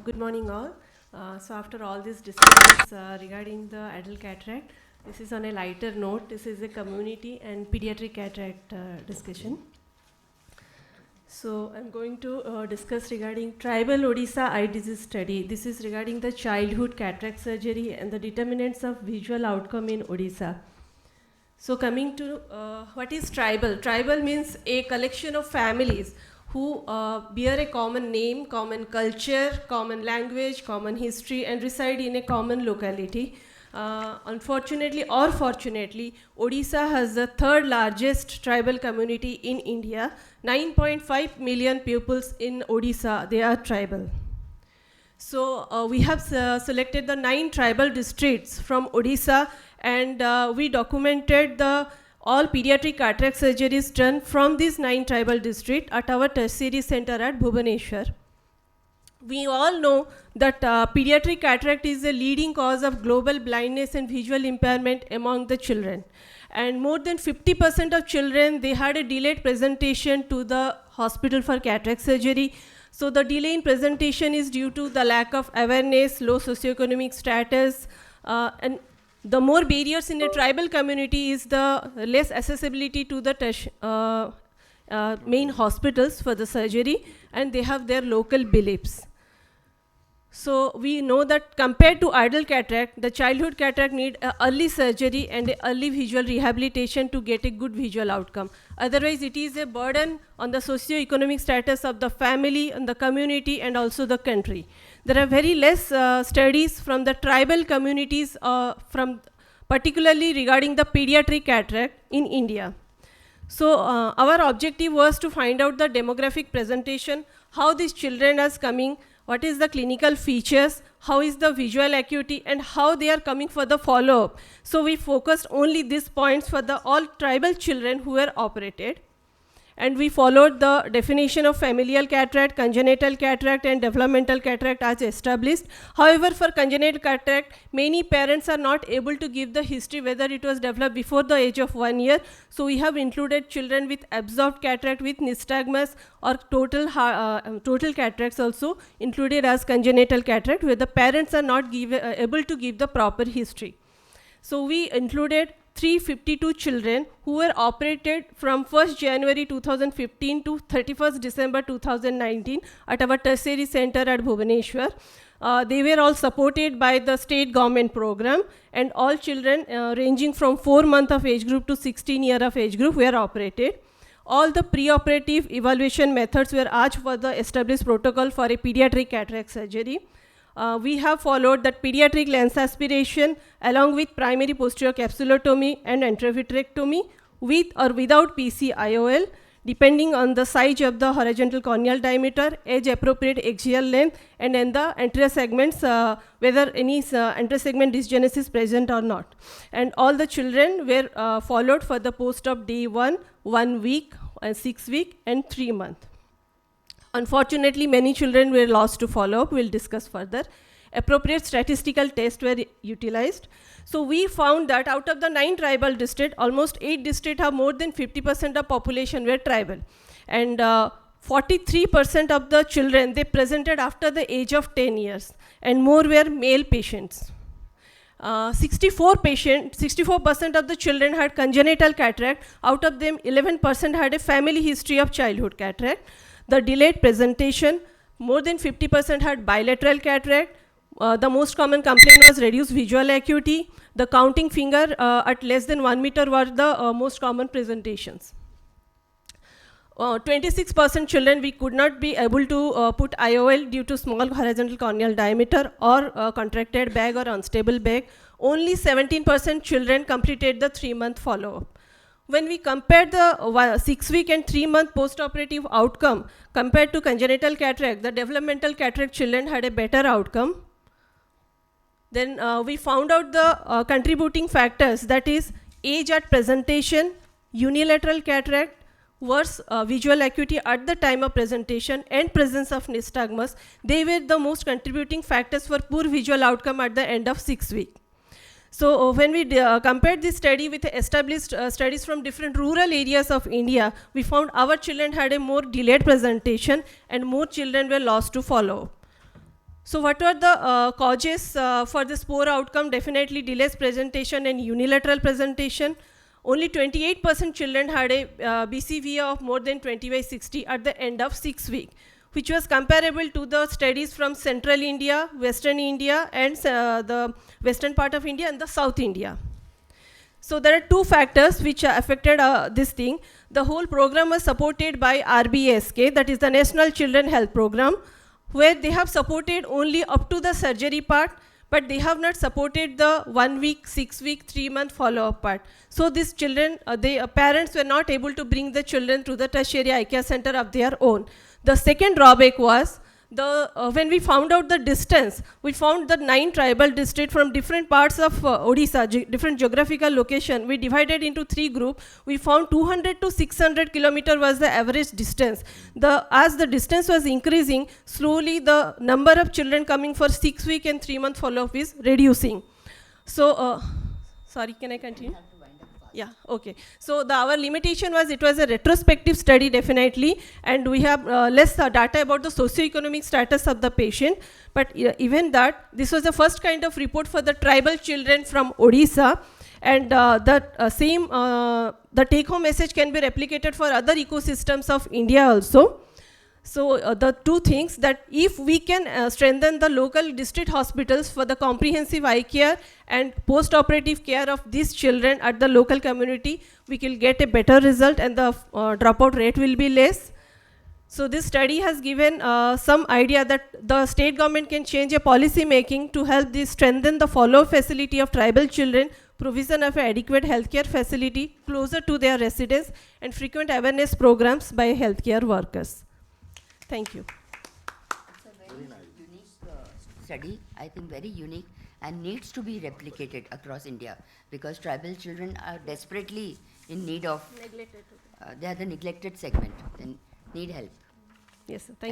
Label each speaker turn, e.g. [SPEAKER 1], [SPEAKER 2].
[SPEAKER 1] Good morning all. So after all these discussions regarding the adult cataract, this is on a lighter note. This is a community and pediatric cataract discussion. So I'm going to discuss regarding tribal Odisha eye disease study. This is regarding the childhood cataract surgery and the determinants of visual outcome in Odisha. So coming to what is tribal? Tribal means a collection of families who bear a common name, common culture, common language, common history, and reside in a common locality. Unfortunately or fortunately, Odisha has the third largest tribal community in India. 9.5 million pupils in Odisha, they are tribal. So we have selected the 9 tribal districts from Odisha, and we documented all pediatric cataract surgeries done from these 9 tribal districts at our tertiary center at Bhubaneswar. We all know that pediatric cataract is the leading cause of global blindness and visual impairment among the children. And more than 50% of children, they had a delayed presentation to the hospital for cataract surgery. So the delay in presentation is due to the lack of awareness, low socioeconomic status, and the more barriers in a tribal community is the less accessibility to the main hospitals for the surgery, and they have their local beliefs. So we know that compared to adult cataract, the childhood cataract need early surgery and early visual rehabilitation to get a good visual outcome. Otherwise, it is a burden on the socio-economic status of the family and the community and also the country. There are very less studies from the tribal communities, particularly regarding the pediatric cataract in India. So our objective was to find out the demographic presentation, how these children are coming, what is the clinical features, how is the visual acuity, and how they are coming for the follow-up. So we focused only these points for the all tribal children who were operated. And we followed the definition of familial cataract, congenital cataract, and developmental cataract as established. However, for congenital cataract, many parents are not able to give the history whether it was developed before the age of 1 year. So we have included children with absorbed cataract with nystagmus or total cataracts also included as congenital cataract, where the parents are not able to give the proper history. So we included 352 children who were operated from 1st January 2015 to 31st December 2019 at our tertiary center at Bhubaneswar. They were all supported by the state government program, and all children ranging from 4 months of age group to 16 year of age group were operated. All the pre-operative evaluation methods were as per the established protocol for a pediatric cataract surgery. We have followed that pediatric lens aspiration along with primary posterior capsulotomy and intravitrectomy with or without PC-IOL, depending on the size of the horizontal corneal diameter, age-appropriate axial length, and in the anterior segments, whether any anterior segment dysgenesis present or not. And all the children were followed for the post-op day 1, 1 week, 6 weeks, and 3 months. Unfortunately, many children were lost to follow-up. We'll discuss further. Appropriate statistical tests were utilized. So we found that out of the 9 tribal districts, almost 8 districts have more than 50% of population were tribal. And 43% of the children, they presented after the age of 10 years, and more were male patients. 64% of the children had congenital cataract. Out of them, 11% had a family history of childhood cataract. The delayed presentation, more than 50% had bilateral cataract. The most common complaint was reduced visual acuity. The counting finger at less than 1 meter were the most common presentations. 26% children, we could not be able to put IOL due to small horizontal corneal diameter or contracted bag or unstable bag. Only 17% children completed the 3-month follow-up. When we compared the 6-week and 3-month post-operative outcome compared to congenital cataract, the developmental cataract children had a better outcome. Then we found out the contributing factors, that is age at presentation, unilateral cataract, worse visual acuity at the time of presentation, and presence of nystagmus. They were the most contributing factors for poor visual outcome at the end of 6 weeks. So when we compared this study with established studies from different rural areas of India, we found our children had a more delayed presentation and more children were lost to follow. So what were the causes for this poor outcome? Definitely delays presentation and unilateral presentation. Only 28% children had a BCVA of more than 20/60 at the end of 6 weeks, which was comparable to the studies from Central India, Western India, and the western part of India and the South India. So there are two factors which affected this thing. The whole program was supported by RBSK, that is the National Children Health Program, where they have supported only up to the surgery part, but they have not supported the 1 week, 6 week, 3-month follow-up part. So these children, parents were not able to bring the children to the tertiary eye care center of their own. The second drawback was when we found out the distance, we found the 9 tribal districts from different parts of Odisha, different geographical location. We divided into 3 groups. We found 200 to 600 kilometer was the average distance. As the distance was increasing, slowly the number of children coming for 6 week and 3-month follow-up is reducing. So, sorry, can I continue? Yeah, okay. So our limitation was it was a retrospective study definitely, and we have less data about the socioeconomic status of the patient. But even that, this was the first kind of report for the tribal children from Orissa, and the take-home message can be replicated for other ecosystems of India also. So the two things that if we can strengthen the local district hospitals for the comprehensive eye care and post-operative care of these children at the local community, we will get a better result and the dropout rate will be less. So this study has given some idea that the state government can change a policy making to help this strengthen the follow-up facility of tribal children, provision of adequate healthcare facility closer to their residence, and frequent awareness programs by healthcare workers. Thank you.
[SPEAKER 2] It's a very unique study, I think very unique, and needs to be replicated across India because tribal children are desperately in need of, they are the neglected segment and need help.
[SPEAKER 1] Yes, sir. Thank